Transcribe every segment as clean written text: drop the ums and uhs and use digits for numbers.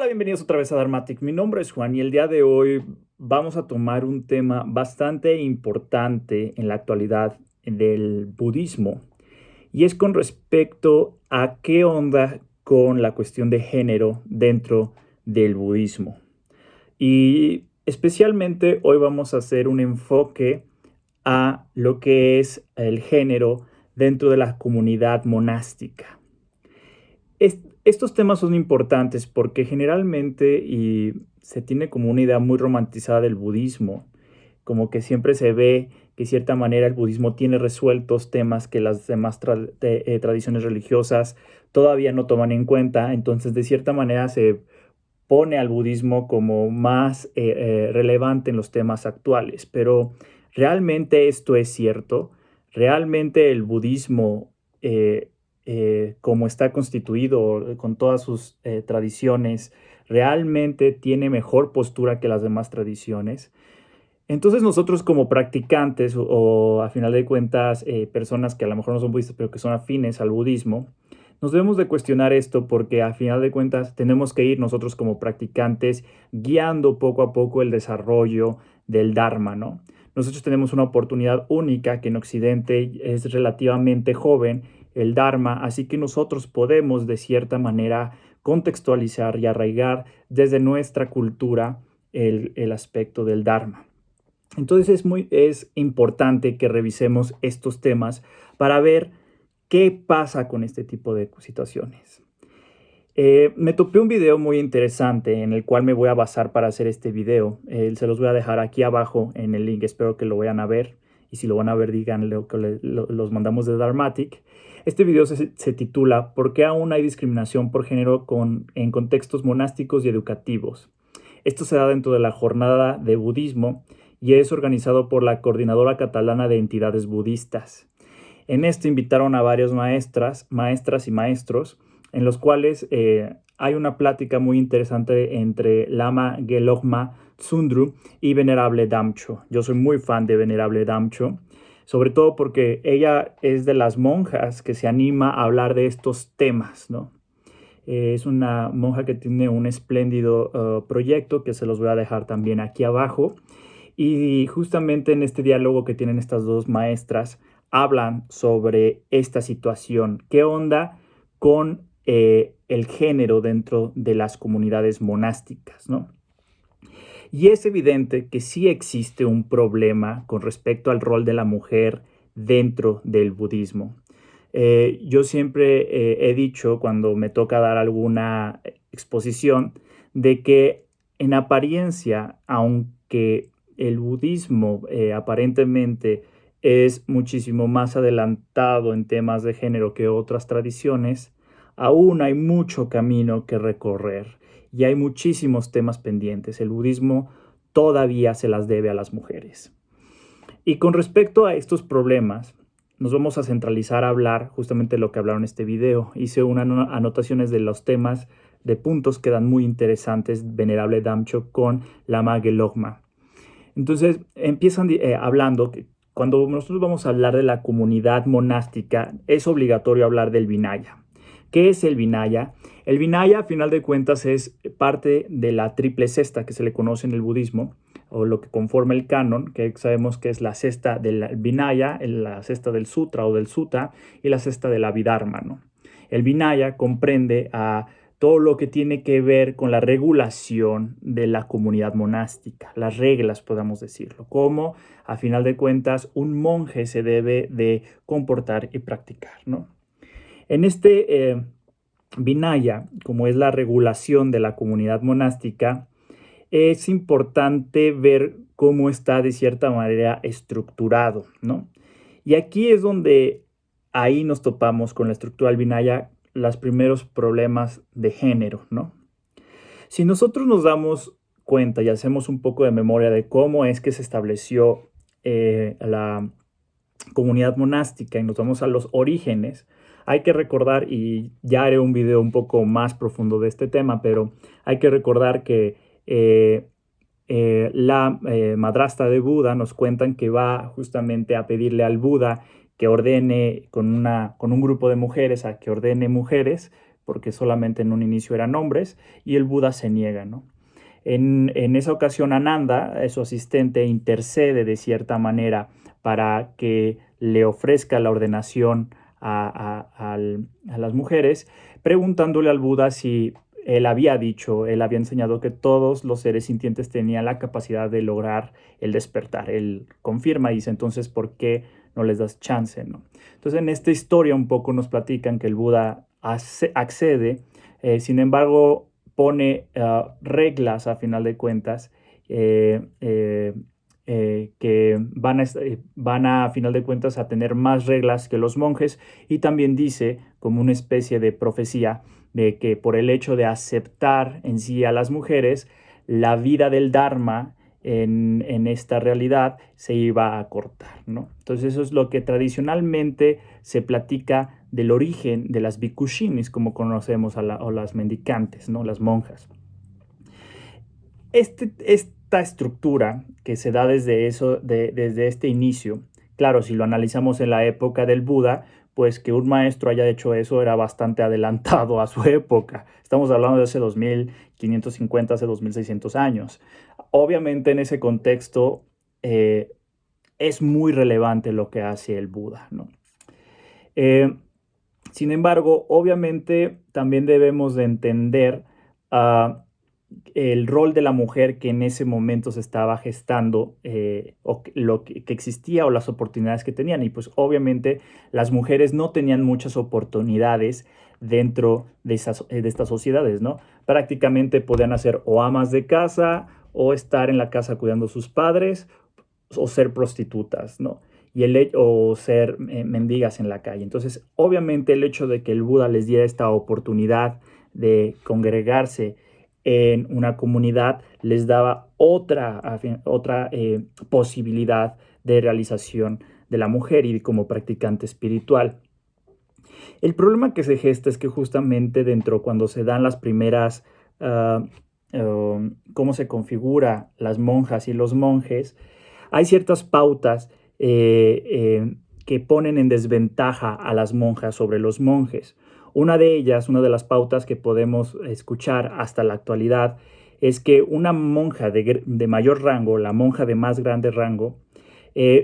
Hola, bienvenidos otra vez a Dharmatic. Mi nombre es Juan y el día de hoy vamos a tomar un tema bastante importante en la actualidad del budismo y es con respecto a qué onda con la cuestión de género dentro del budismo. Y especialmente hoy vamos a hacer un enfoque a lo que es el género dentro de la comunidad monástica. Estos temas son importantes porque generalmente se tiene como una idea muy romantizada del budismo, como que siempre se ve que de cierta manera el budismo tiene resueltos temas que las demás tradiciones religiosas todavía no toman en cuenta, entonces de cierta manera se pone al budismo como más relevante en los temas actuales, pero ¿realmente esto es cierto? ¿Realmente el budismo, como está constituido con todas sus tradiciones, realmente tiene mejor postura que las demás tradiciones? Entonces nosotros como practicantes o a final de cuentas personas que a lo mejor no son budistas pero que son afines al budismo, nos debemos de cuestionar esto porque a final de cuentas tenemos que ir nosotros como practicantes guiando poco a poco el desarrollo del Dharma, ¿no? Nosotros tenemos una oportunidad única que en Occidente es relativamente joven el Dharma, así que nosotros podemos de cierta manera contextualizar y arraigar desde nuestra cultura el aspecto del Dharma. Entonces es importante que revisemos estos temas para ver qué pasa con este tipo de situaciones. Me topé un video muy interesante en el cual me voy a basar para hacer este video. Se los voy a dejar aquí abajo en el link, espero que lo vayan a ver. Y si lo van a ver, díganle que los mandamos de Dharmatic. Este video se titula ¿Por qué aún hay discriminación por género en contextos monásticos y educativos? Esto se da dentro de la jornada de budismo y es organizado por la Coordinadora Catalana de Entidades Budistas. En esto invitaron a varios maestras y maestros, en los cuales hay una plática muy interesante entre Lama Gelogma Tsundru y Venerable Damcho. Yo soy muy fan de Venerable Damcho, sobre todo porque ella es de las monjas que se anima a hablar de estos temas, ¿no? Es una monja que tiene un espléndido proyecto que se los voy a dejar también aquí abajo. Y justamente en este diálogo que tienen estas dos maestras, hablan sobre esta situación. ¿Qué onda con el género dentro de las comunidades monásticas, ¿no? Y es evidente que sí existe un problema con respecto al rol de la mujer dentro del budismo. Yo siempre he dicho cuando me toca dar alguna exposición de que en apariencia, aunque el budismo aparentemente es muchísimo más adelantado en temas de género que otras tradiciones, aún hay mucho camino que recorrer y hay muchísimos temas pendientes. El budismo todavía se las debe a las mujeres. Y con respecto a estos problemas, nos vamos a centralizar a hablar justamente de lo que hablaron en este video. Hice unas anotaciones de los temas de puntos que dan muy interesantes, Venerable Damcho con Lama Gelogma. Entonces empiezan hablando que cuando nosotros vamos a hablar de la comunidad monástica, es obligatorio hablar del Vinaya. ¿Qué es el Vinaya? El Vinaya, a final de cuentas, es parte de la triple cesta que se le conoce en el budismo, o lo que conforma el canon, que sabemos que es la cesta del Vinaya, la cesta del Sutra o del Sutta, y la cesta del Abhidharma, ¿no? El Vinaya comprende a todo lo que tiene que ver con la regulación de la comunidad monástica, las reglas, podamos decirlo, cómo a final de cuentas un monje se debe de comportar y practicar, ¿no? En este Vinaya, como es la regulación de la comunidad monástica, es importante ver cómo está de cierta manera estructurado, ¿no? Y aquí es donde ahí nos topamos con la estructura del Vinaya, los primeros problemas de género, ¿no? Si nosotros nos damos cuenta y hacemos un poco de memoria de cómo es que se estableció la comunidad monástica y nos vamos a los orígenes, hay que recordar, y ya haré un video un poco más profundo de este tema, pero hay que recordar que la madrastra de Buda nos cuentan que va justamente a pedirle al Buda que ordene con un grupo de mujeres, a que ordene mujeres porque solamente en un inicio eran hombres, y el Buda se niega, ¿no? En esa ocasión, Ananda, su asistente, intercede de cierta manera para que le ofrezca la ordenación a las mujeres, preguntándole al Buda si él había enseñado que todos los seres sintientes tenían la capacidad de lograr el despertar. Él confirma y dice, entonces, ¿por qué no les das chance, ¿no? Entonces, en esta historia un poco nos platican que el Buda accede, sin embargo, pone reglas a final de cuentas que van a final de cuentas a tener más reglas que los monjes, y también dice como una especie de profecía de que por el hecho de aceptar en sí a las mujeres, la vida del Dharma en esta realidad se iba a cortar, ¿no? Entonces eso es lo que tradicionalmente se platica del origen de las bhikkhusinis, como conocemos a las mendicantes, ¿no? Las monjas. Esta estructura que se da desde este inicio, claro, si lo analizamos en la época del Buda, pues que un maestro haya hecho eso era bastante adelantado a su época. Estamos hablando de hace 2550, hace 2600 años. Obviamente en ese contexto es muy relevante lo que hace el Buda, ¿no? Sin embargo, obviamente también debemos de entender el rol de la mujer que en ese momento se estaba gestando, o lo que existía o las oportunidades que tenían. Y pues obviamente las mujeres no tenían muchas oportunidades dentro de estas sociedades, ¿no? Prácticamente podían hacer o amas de casa, o estar en la casa cuidando a sus padres, o ser prostitutas, ¿no? O ser mendigas en la calle. Entonces, obviamente el hecho de que el Buda les diera esta oportunidad de congregarse en una comunidad les daba otra posibilidad de realización de la mujer y como practicante espiritual. El problema que se gesta es que justamente cuando se dan las primeras, cómo se configura las monjas y los monjes, hay ciertas pautas que ponen en desventaja a las monjas sobre los monjes. Una de las pautas que podemos escuchar hasta la actualidad, es que una monja de mayor rango, la monja de más grande rango,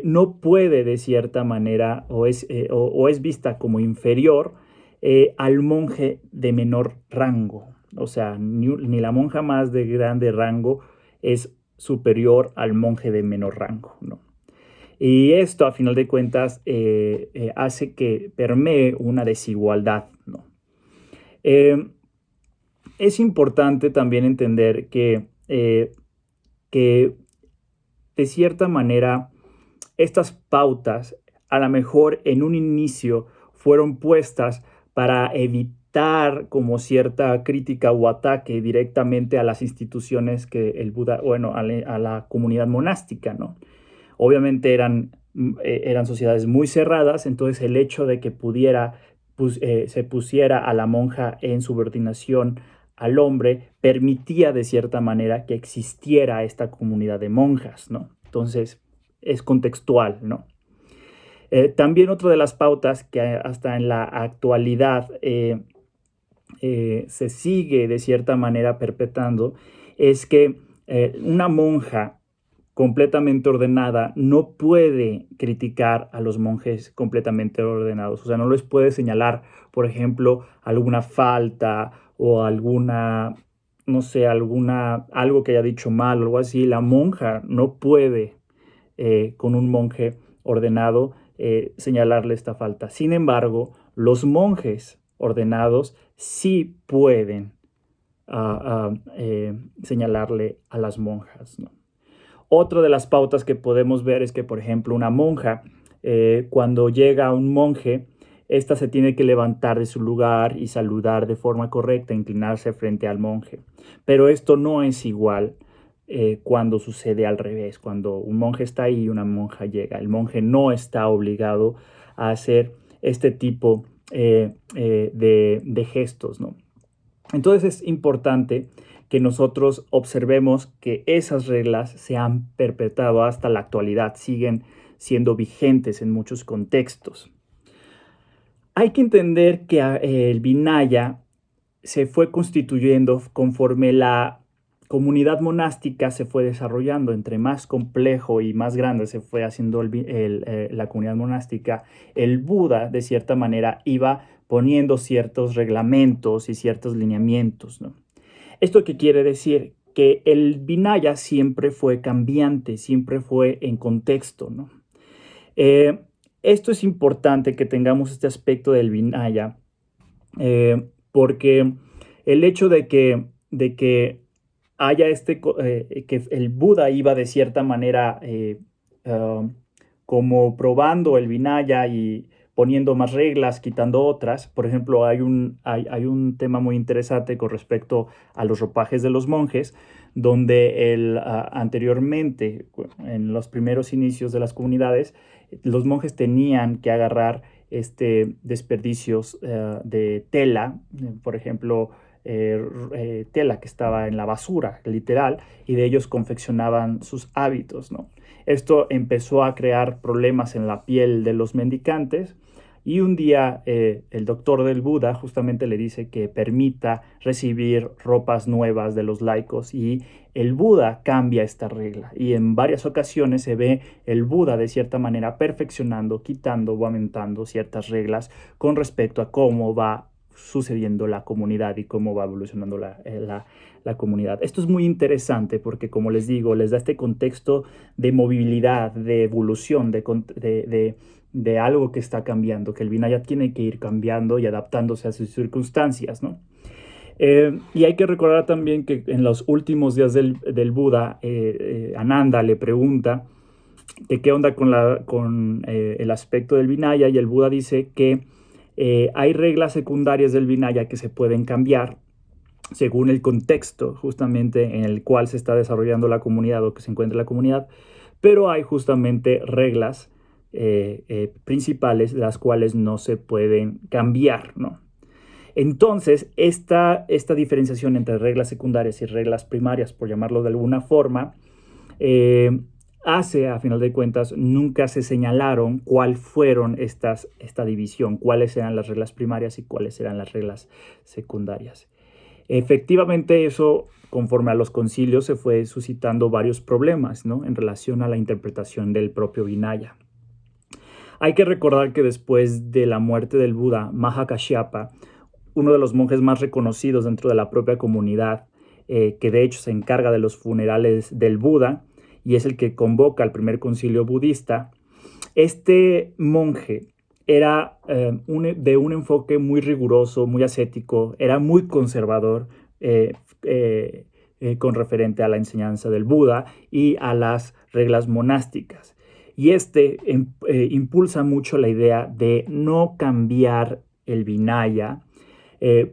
no puede de cierta manera o es vista como inferior al monje de menor rango. O sea, ni la monja más de grande rango es superior al monje de menor rango, ¿no? Y esto, a final de cuentas, hace que permee una desigualdad, ¿no? Es importante también entender que de cierta manera estas pautas a lo mejor en un inicio fueron puestas para evitar como cierta crítica o ataque directamente a las instituciones que el Buda, bueno, a la comunidad monástica, ¿no? Obviamente eran sociedades muy cerradas, entonces el hecho de que se pusiera a la monja en subordinación al hombre permitía de cierta manera que existiera esta comunidad de monjas, ¿no? Entonces es contextual, ¿no? También otra de las pautas que hasta en la actualidad se sigue de cierta manera perpetrando es que una monja completamente ordenada no puede criticar a los monjes completamente ordenados. O sea, no les puede señalar, por ejemplo, alguna falta o no sé, algo que haya dicho mal o algo así. La monja no puede, con un monje ordenado, señalarle esta falta. Sin embargo, los monjes ordenados sí pueden señalarle a las monjas, ¿no? Otra de las pautas que podemos ver es que, por ejemplo, una monja, cuando llega un monje, ésta se tiene que levantar de su lugar y saludar de forma correcta, inclinarse frente al monje. Pero esto no es igual cuando sucede al revés, cuando un monje está ahí y una monja llega. El monje no está obligado a hacer este tipo de gestos, ¿no? Entonces es importante que nosotros observemos que esas reglas se han perpetuado hasta la actualidad, siguen siendo vigentes en muchos contextos. Hay que entender que el Vinaya se fue constituyendo conforme la comunidad monástica se fue desarrollando. Entre más complejo y más grande se fue haciendo la comunidad monástica, el Buda, de cierta manera, iba poniendo ciertos reglamentos y ciertos lineamientos, ¿no? ¿Esto qué quiere decir? Que el Vinaya siempre fue cambiante, siempre fue en contexto, ¿no? Eh, Esto es importante que tengamos este aspecto del Vinaya, porque el hecho de que haya que el Buda iba de cierta manera como probando el Vinaya y poniendo más reglas, quitando otras. Por ejemplo, hay un tema muy interesante con respecto a los ropajes de los monjes, donde anteriormente, en los primeros inicios de las comunidades, los monjes tenían que agarrar desperdicios de tela, por ejemplo, tela que estaba en la basura, literal, y de ellos confeccionaban sus hábitos, ¿no? Esto empezó a crear problemas en la piel de los mendicantes, y un día el doctor del Buda justamente le dice que permita recibir ropas nuevas de los laicos, y el Buda cambia esta regla, y en varias ocasiones se ve el Buda de cierta manera perfeccionando, quitando o aumentando ciertas reglas con respecto a cómo va sucediendo la comunidad y cómo va evolucionando la comunidad. Esto es muy interesante porque, como les digo, les da este contexto de movilidad, de evolución, de algo que está cambiando, que el Vinaya tiene que ir cambiando y adaptándose a sus circunstancias, ¿no? Y hay que recordar también que en los últimos días del Buda, Ananda le pregunta de qué onda con el aspecto del Vinaya, y el Buda dice que hay reglas secundarias del Vinaya que se pueden cambiar según el contexto justamente en el cual se está desarrollando la comunidad o que se encuentra la comunidad, pero hay justamente reglas principales las cuales no se pueden cambiar, ¿no? Entonces, esta diferenciación entre reglas secundarias y reglas primarias, por llamarlo de alguna forma, hace, a final de cuentas, nunca se señalaron cuál fueron esta división, cuáles eran las reglas primarias y cuáles eran las reglas secundarias. Efectivamente, eso, conforme a los concilios, se fue suscitando varios problemas, ¿no?, en relación a la interpretación del propio Vinaya. Hay que recordar que después de la muerte del Buda, Mahakashyapa, uno de los monjes más reconocidos dentro de la propia comunidad, que de hecho se encarga de los funerales del Buda y es el que convoca al primer concilio budista, este monje era de un enfoque muy riguroso, muy ascético, era muy conservador con referente a la enseñanza del Buda y a las reglas monásticas. Y impulsa mucho la idea de no cambiar el Vinaya,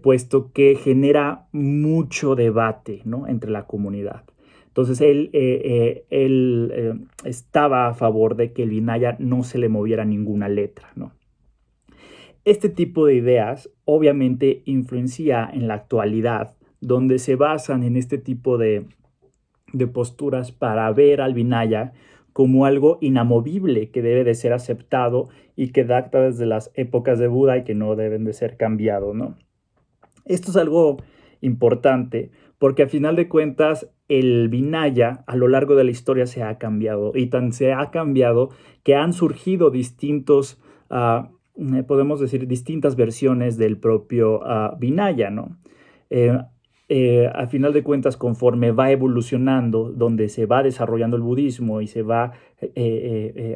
puesto que genera mucho debate, ¿no?, entre la comunidad. Entonces él estaba a favor de que el Vinaya no se le moviera ninguna letra, ¿no? Este tipo de ideas obviamente influencia en la actualidad, donde se basan en este tipo de posturas para ver al Vinaya como algo inamovible que debe de ser aceptado y que data desde las épocas de Buda y que no deben de ser cambiado, ¿no? Esto es algo importante porque a final de cuentas el Vinaya a lo largo de la historia se ha cambiado, y tan se ha cambiado que han surgido podemos decir, distintas versiones del propio Vinaya, ¿no? A final de cuentas, conforme va evolucionando, donde se va desarrollando el budismo y se va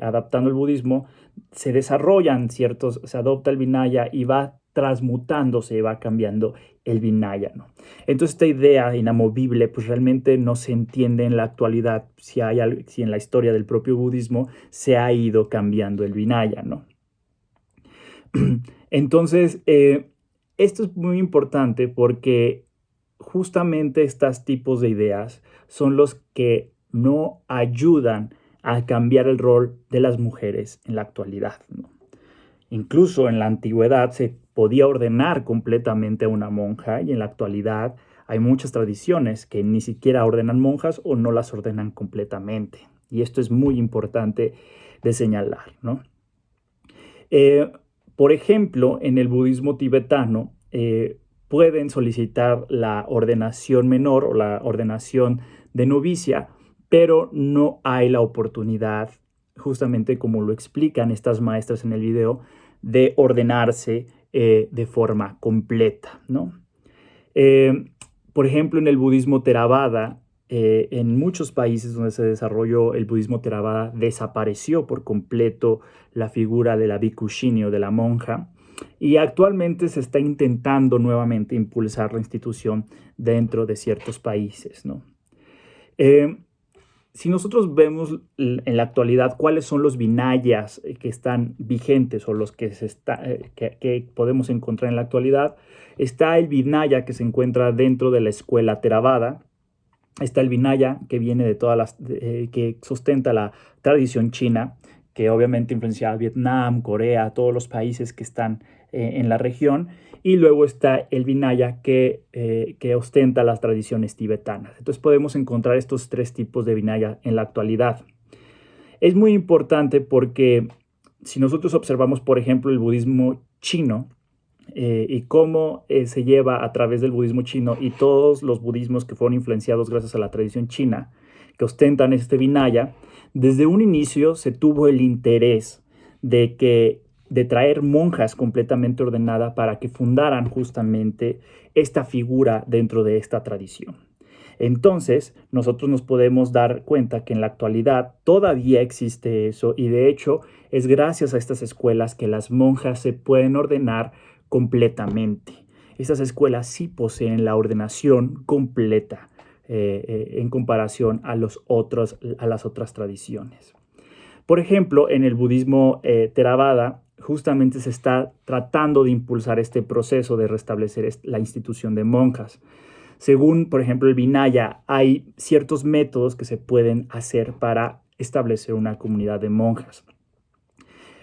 adaptando el budismo, se desarrollan se adopta el Vinaya y va transmutándose, va cambiando el Vinaya, ¿no? Entonces esta idea inamovible pues realmente no se entiende en la actualidad si en la historia del propio budismo se ha ido cambiando el Vinaya, ¿no? Entonces, esto es muy importante porque justamente estos tipos de ideas son los que no ayudan a cambiar el rol de las mujeres en la actualidad, ¿no? Incluso en la antigüedad se podía ordenar completamente a una monja, y en la actualidad hay muchas tradiciones que ni siquiera ordenan monjas o no las ordenan completamente. Y esto es muy importante de señalar, ¿no? Por ejemplo, en el budismo tibetano, pueden solicitar la ordenación menor o la ordenación de novicia, pero no hay la oportunidad, justamente como lo explican estas maestras en el video, de ordenarse de forma completa, ¿no? Por ejemplo, en el budismo Theravada, en muchos países donde se desarrolló el budismo Theravada, desapareció por completo la figura de la bhikkhushini o de la monja, y actualmente se está intentando nuevamente impulsar la institución dentro de ciertos países, ¿no? Si nosotros vemos en la actualidad cuáles son los vinayas que están vigentes o los que podemos encontrar en la actualidad, está el vinaya que se encuentra dentro de la escuela Theravada, está el vinaya que viene de que sustenta la tradición china, que obviamente influencia a Vietnam, Corea, todos los países que están en la región, y luego está el vinaya que ostenta las tradiciones tibetanas. Entonces podemos encontrar estos tres tipos de vinaya en la actualidad. Es muy importante porque si nosotros observamos, por ejemplo, el budismo chino, y cómo se lleva a través del budismo chino y todos los budismos que fueron influenciados gracias a la tradición china, que ostentan este vinaya, desde un inicio se tuvo el interés de traer monjas completamente ordenadas para que fundaran justamente esta figura dentro de esta tradición. Entonces, nosotros nos podemos dar cuenta que en la actualidad todavía existe eso, y de hecho es gracias a estas escuelas que las monjas se pueden ordenar completamente. Estas escuelas sí poseen la ordenación completa en comparación a las otras tradiciones. Por ejemplo, en el budismo Theravada, justamente se está tratando de impulsar este proceso de restablecer la institución de monjas. Según, por ejemplo, el Vinaya, hay ciertos métodos que se pueden hacer para establecer una comunidad de monjas.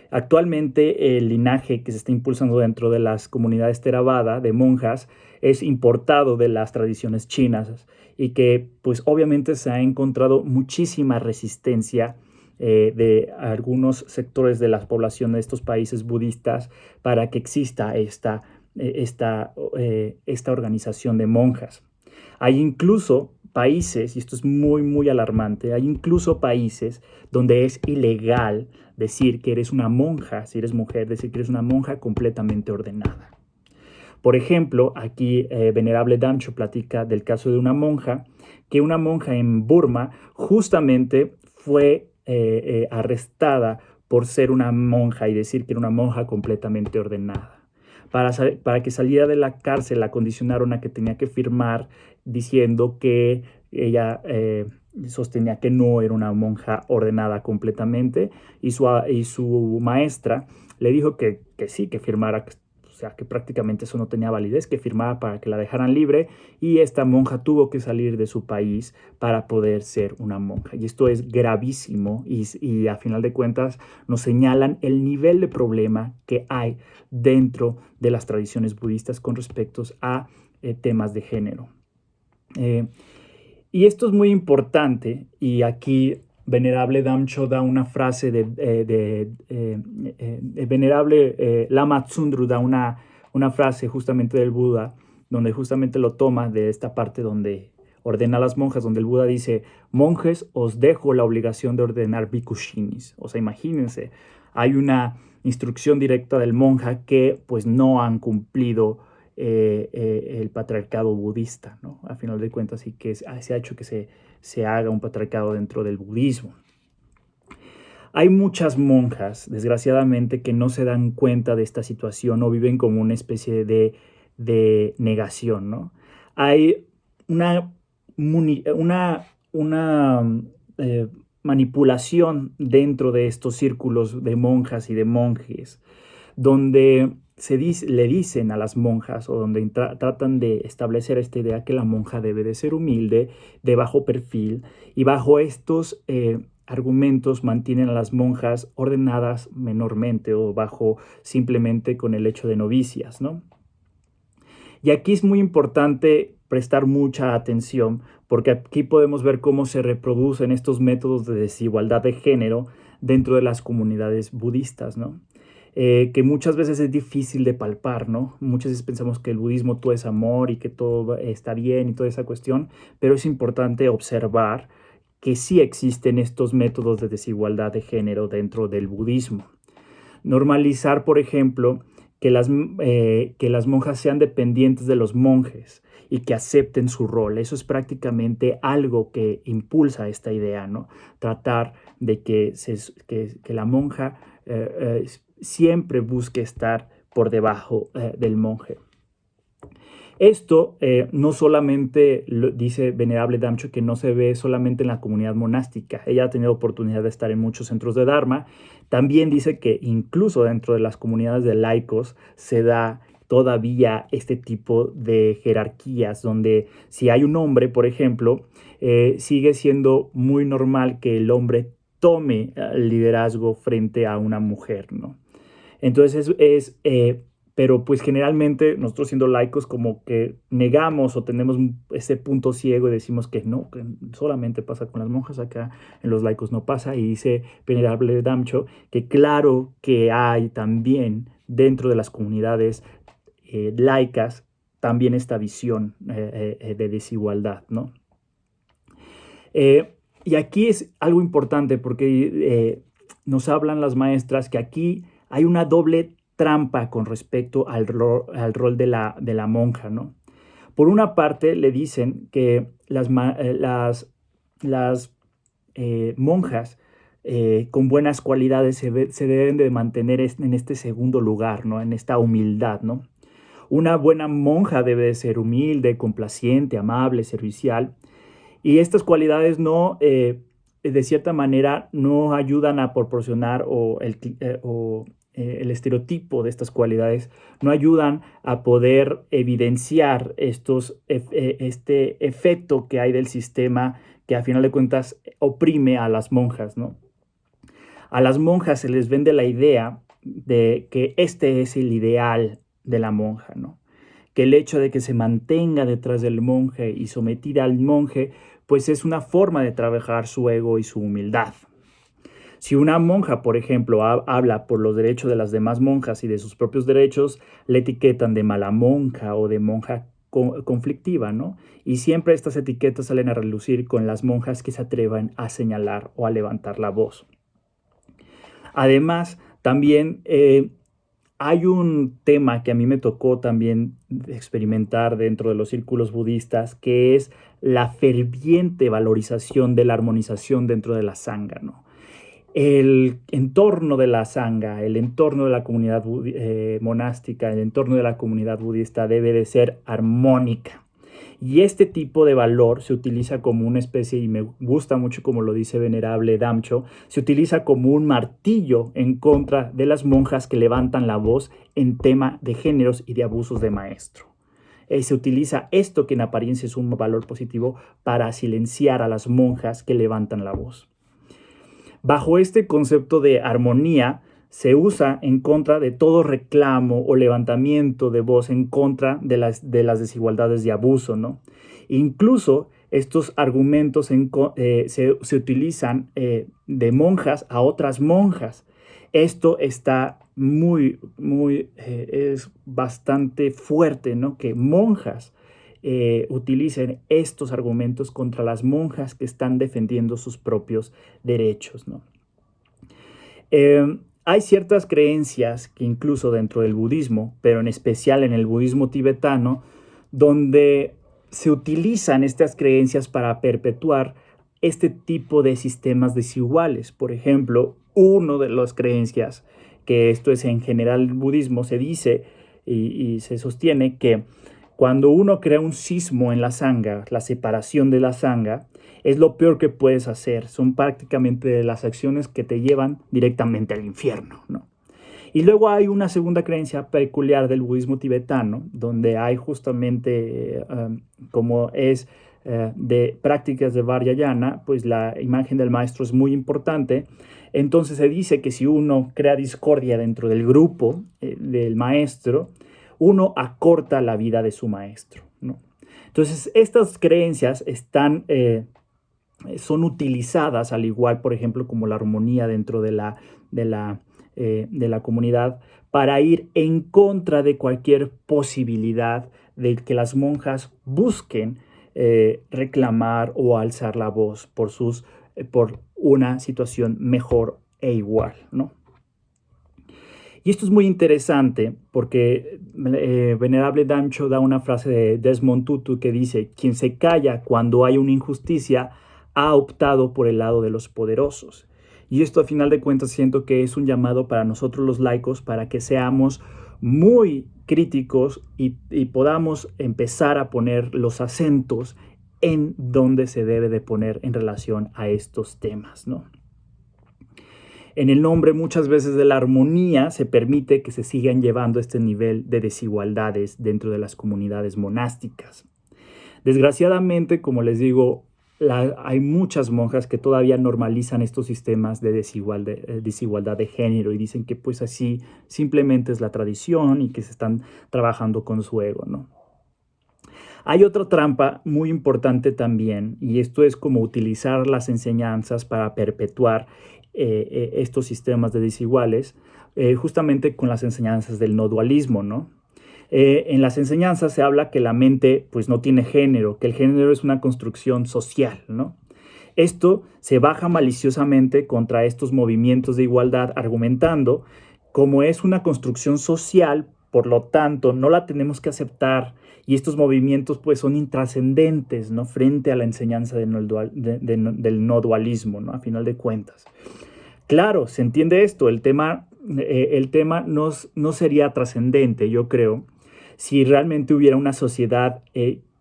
Actualmente, el linaje que se está impulsando dentro de las comunidades Theravada de monjas es importado de las tradiciones chinas, y que, pues, obviamente se ha encontrado muchísima resistencia de algunos sectores de la población de estos países budistas para que exista esta organización de monjas. Hay incluso países, y esto es muy, muy alarmante, hay incluso países donde es ilegal decir que eres una monja, si eres mujer, decir que eres una monja completamente ordenada. Por ejemplo, aquí Venerable Damcho platica del caso de una monja en Burma justamente fue arrestada por ser una monja y decir que era una monja completamente ordenada. Para que saliera de la cárcel la condicionaron a que tenía que firmar diciendo que ella sostenía que no era una monja ordenada completamente, y su maestra le dijo que sí, que firmara, o sea, que prácticamente eso no tenía validez, que firmara para que la dejaran libre, y esta monja tuvo que salir de su país para poder ser una monja. Y esto es gravísimo, y a final de cuentas nos señalan el nivel de problema que hay dentro de las tradiciones budistas con respecto a temas de género. Y esto es muy importante, y aquí Venerable Damcho da una frase Venerable Lama Tsundru da una frase justamente del Buda, donde justamente lo toma de esta parte donde ordena a las monjas, donde el Buda dice: monjes, os dejo la obligación de ordenar bhikkhusinis. O sea, imagínense, hay una instrucción directa del monja que pues no han cumplido el patriarcado budista, ¿no? A final de cuentas, sí que se ha hecho que se haga un patriarcado dentro del budismo. Hay muchas monjas, desgraciadamente, que no se dan cuenta de esta situación o viven como una especie de negación, ¿no? Hay una manipulación dentro de estos círculos de monjas y de monjes, donde le dicen a las monjas, o donde tratan de establecer esta idea que la monja debe de ser humilde, de bajo perfil, y bajo estos argumentos mantienen a las monjas ordenadas menormente o bajo simplemente con el hecho de novicias, ¿no? Y aquí es muy importante prestar mucha atención, porque aquí podemos ver cómo se reproducen estos métodos de desigualdad de género dentro de las comunidades budistas, ¿no? que muchas veces es difícil de palpar, ¿no? Muchas veces pensamos que el budismo todo es amor y que todo está bien y toda esa cuestión, pero es importante observar que sí existen estos métodos de desigualdad de género dentro del budismo. Normalizar, por ejemplo, que las monjas sean dependientes de los monjes y que acepten su rol. Eso es prácticamente algo que impulsa esta idea, ¿no? Tratar de que la monja siempre busque estar por debajo del monje. Esto no solamente lo dice Venerable Damcho, que no se ve solamente en la comunidad monástica. Ella ha tenido oportunidad de estar en muchos centros de Dharma. También dice que incluso dentro de las comunidades de laicos se da todavía este tipo de jerarquías, donde si hay un hombre, por ejemplo, sigue siendo muy normal que el hombre tome el liderazgo frente a una mujer, ¿no? Entonces pero pues generalmente nosotros siendo laicos como que negamos o tenemos ese punto ciego y decimos que no, que solamente pasa con las monjas, acá en los laicos no pasa. Y dice Venerable Damcho que claro que hay también dentro de las comunidades laicas también esta visión de desigualdad, ¿no? Y aquí es algo importante porque nos hablan las maestras que aquí hay una doble trampa con respecto al rol de la monja, ¿no? Por una parte, le dicen que las monjas con buenas cualidades se deben de mantener en este segundo lugar, ¿no? En esta humildad, ¿no? Una buena monja debe de ser humilde, complaciente, amable, servicial. Y estas cualidades no, de cierta manera, no ayudan a proporcionar el estereotipo de estas cualidades, no ayudan a poder evidenciar este efecto que hay del sistema que a final de cuentas oprime a las monjas, ¿no? A las monjas se les vende la idea de que este es el ideal de la monja, ¿no? Que el hecho de que se mantenga detrás del monje y sometida al monje, pues es una forma de trabajar su ego y su humildad. Si una monja, por ejemplo, habla por los derechos de las demás monjas y de sus propios derechos, le etiquetan de mala monja o de monja conflictiva, ¿no? Y siempre estas etiquetas salen a relucir con las monjas que se atrevan a señalar o a levantar la voz. Además, también hay un tema que a mí me tocó también experimentar dentro de los círculos budistas, que es la ferviente valorización de la armonización dentro de la sangha, ¿no? El entorno de la sangha, el entorno de la comunidad monástica, el entorno de la comunidad budista debe de ser armónica. Y este tipo de valor se utiliza como una especie, y me gusta mucho como lo dice Venerable Damcho, se utiliza como un martillo en contra de las monjas que levantan la voz en tema de géneros y de abusos de maestro. Se utiliza esto que en apariencia es un valor positivo para silenciar a las monjas que levantan la voz. Bajo este concepto de armonía, se usa en contra de todo reclamo o levantamiento de voz en contra de las desigualdades de abuso, ¿no? Incluso estos argumentos se utilizan de monjas a otras monjas. Esto está es bastante fuerte, ¿no? Que monjas utilicen estos argumentos contra las monjas que están defendiendo sus propios derechos, ¿no? Hay ciertas creencias que incluso dentro del budismo, pero en especial en el budismo tibetano, donde se utilizan estas creencias para perpetuar este tipo de sistemas desiguales. Por ejemplo, una de las creencias, que esto es en general el budismo, se dice y se sostiene que cuando uno crea un sismo en la sangha, la separación de la sangha, es lo peor que puedes hacer. Son prácticamente las acciones que te llevan directamente al infierno, ¿no? Y luego hay una segunda creencia peculiar del budismo tibetano, donde hay justamente, como es de prácticas de Vajrayana, pues la imagen del maestro es muy importante. Entonces se dice que si uno crea discordia dentro del grupo del maestro, uno acorta la vida de su maestro, ¿no? Entonces estas creencias son utilizadas al igual, por ejemplo, como la armonía dentro de la de la comunidad para ir en contra de cualquier posibilidad de que las monjas busquen reclamar o alzar la voz por una situación mejor e igual, ¿no? Y esto es muy interesante porque Venerable Damcho da una frase de Desmond Tutu que dice: quien se calla cuando hay una injusticia ha optado por el lado de los poderosos. Y esto, a final de cuentas, siento que es un llamado para nosotros los laicos para que seamos muy críticos y podamos empezar a poner los acentos en donde se debe de poner en relación a estos temas, ¿no? En el nombre muchas veces de la armonía se permite que se sigan llevando este nivel de desigualdades dentro de las comunidades monásticas. Desgraciadamente, como les digo, hay muchas monjas que todavía normalizan estos sistemas de desigualdad de género y dicen que pues así simplemente es la tradición y que se están trabajando con su ego, ¿no? Hay otra trampa muy importante también, y esto es como utilizar las enseñanzas para perpetuar estos sistemas de desiguales, justamente con las enseñanzas del no dualismo, ¿no? En las enseñanzas se habla que la mente pues no tiene género, que el género es una construcción social, ¿no? Esto se baja maliciosamente contra estos movimientos de igualdad, argumentando como es una construcción social, por lo tanto no la tenemos que aceptar, y estos movimientos pues son intrascendentes, ¿no? Frente a la enseñanza del no dualismo, ¿no? A final de cuentas. Claro, se entiende esto, el tema no sería trascendente, yo creo, si realmente hubiera una sociedad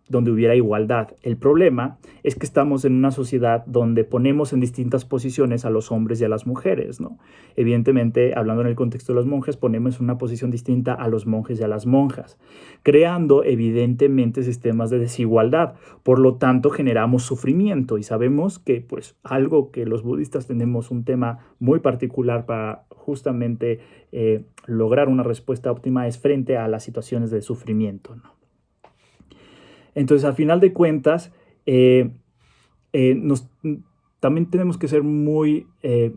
donde hubiera igualdad. El problema es que estamos en una sociedad donde ponemos en distintas posiciones a los hombres y a las mujeres, ¿no? Evidentemente, hablando en el contexto de los monjes, ponemos en una posición distinta a los monjes y a las monjas, creando evidentemente sistemas de desigualdad. Por lo tanto, generamos sufrimiento y sabemos que pues algo que los budistas tenemos un tema muy particular para justamente lograr una respuesta óptima es frente a las situaciones de sufrimiento, ¿no? Entonces, al final de cuentas, también tenemos que ser muy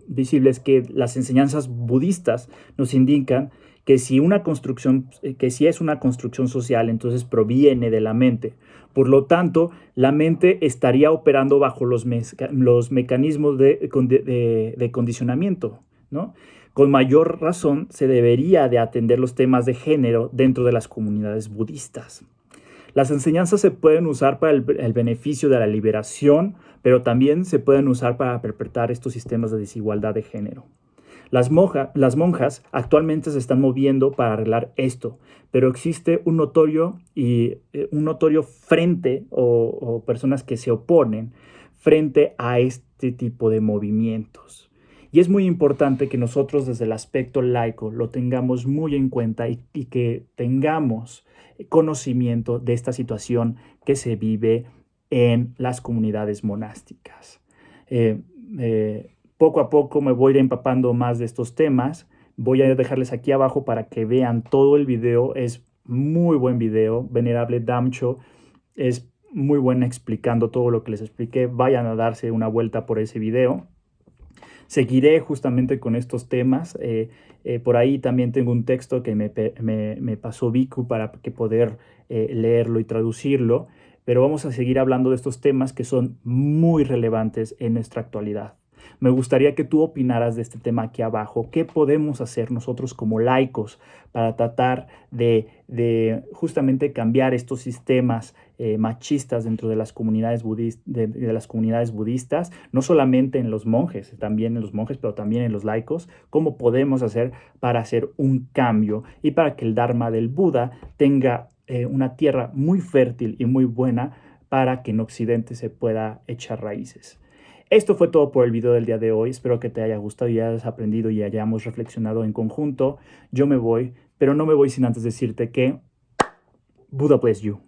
visibles que las enseñanzas budistas nos indican que si es una construcción social, entonces proviene de la mente. Por lo tanto, la mente estaría operando bajo los mecanismos de condicionamiento, ¿no? Con mayor razón se debería de atender los temas de género dentro de las comunidades budistas. Las enseñanzas se pueden usar para el beneficio de la liberación, pero también se pueden usar para perpetrar estos sistemas de desigualdad de género. Las monjas actualmente se están moviendo para arreglar esto, pero existe un notorio frente o personas que se oponen frente a este tipo de movimientos. Y es muy importante que nosotros desde el aspecto laico lo tengamos muy en cuenta y que tengamos conocimiento de esta situación que se vive en las comunidades monásticas. Poco a poco me voy a ir empapando más de estos temas. Voy a dejarles aquí abajo para que vean todo el video. Es muy buen video. Venerable Damcho es muy buena explicando todo lo que les expliqué. Vayan a darse una vuelta por ese video. Seguiré justamente con estos temas. Por ahí también tengo un texto que me pasó Viku para que poder leerlo y traducirlo. Pero vamos a seguir hablando de estos temas que son muy relevantes en nuestra actualidad. Me gustaría que tú opinaras de este tema aquí abajo. ¿Qué podemos hacer nosotros como laicos para tratar de justamente cambiar estos sistemas machistas dentro de las comunidades budistas, no solamente en los monjes, también en los monjes, pero también en los laicos? ¿Cómo podemos hacer para hacer un cambio y para que el Dharma del Buda tenga una tierra muy fértil y muy buena para que en Occidente se pueda echar raíces? Esto fue todo por el video del día de hoy. Espero que te haya gustado y hayas aprendido y hayamos reflexionado en conjunto. Yo me voy, pero no me voy sin antes decirte que Buddha bless you.